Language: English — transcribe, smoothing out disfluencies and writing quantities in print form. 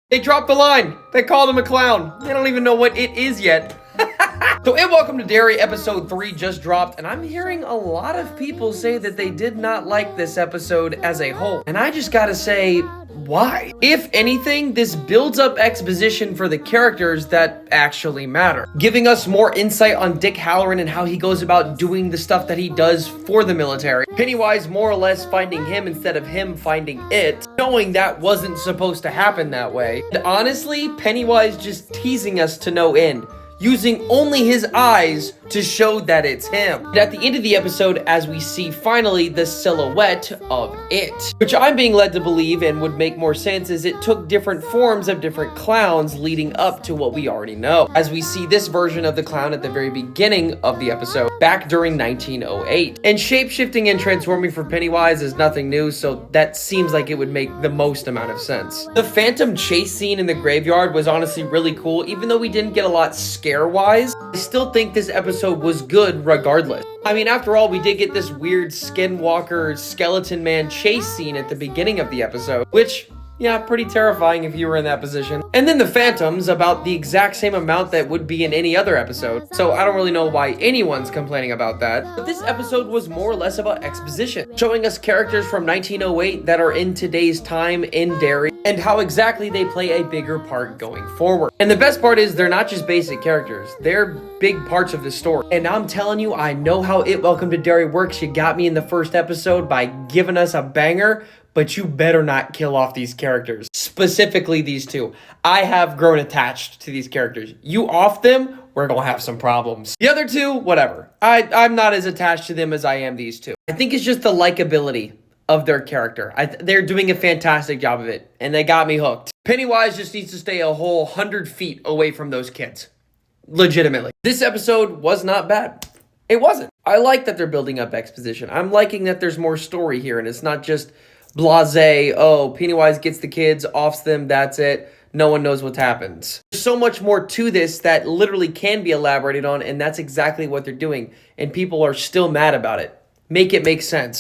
They dropped the line. They called him a clown. They don't even know what it is yet. So, and welcome to Derry, episode 3 just dropped, and I'm hearing a lot of people say that they did not like this episode as a whole. And I just gotta say, why? If anything, this builds up exposition for the characters that actually matter, giving us more insight on Dick Hallorann and how he goes about doing the stuff that he does for the military. Pennywise more or less finding him instead of him finding it, knowing that wasn't supposed to happen that way. And honestly, Pennywise just teasing us to no end, using only his eyes to show that it's him. And at the end of the episode, as we see finally the silhouette of it, which I'm being led to believe and would make more sense is it took different forms of different clowns leading up to what we already know. As we see this version of the clown at the very beginning of the episode, back during 1908. And shape-shifting and transforming for Pennywise is nothing new, so that seems like it would make the most amount of sense. The phantom chase scene in the graveyard was honestly really cool, even though we didn't get a lot scare-wise. I still think this episode was good regardless. I mean, after all, we did get this weird skinwalker skeleton man chase scene at the beginning of the episode, which, yeah, pretty terrifying if you were in that position. And then the phantoms, about the exact same amount that would be in any other episode. So I don't really know why anyone's complaining about that. But this episode was more or less about exposition, showing us characters from 1908 that are in today's time in Derry, and how exactly they play a bigger part going forward. And the best part is they're not just basic characters, they're big parts of the story. And I'm telling you, I know how It Welcome to Derry works. You got me in the first episode by giving us a banger, but you better not kill off these characters. Specifically these two. I have grown attached to these characters. You off them, we're gonna have some problems. The other two, whatever. I'm not as attached to them as I am these two. I think it's just the likability of their character. They're doing a fantastic job of it, and they got me hooked. Pennywise just needs to stay a whole 100 feet away from those kids. Legitimately. This episode was not bad. It wasn't. I like that they're building up exposition. I'm liking that there's more story here, and it's not just blasé, oh, Pennywise gets the kids, offs them, that's it. No one knows what happens. There's so much more to this that literally can be elaborated on, and that's exactly what they're doing. And people are still mad about it. Make it make sense.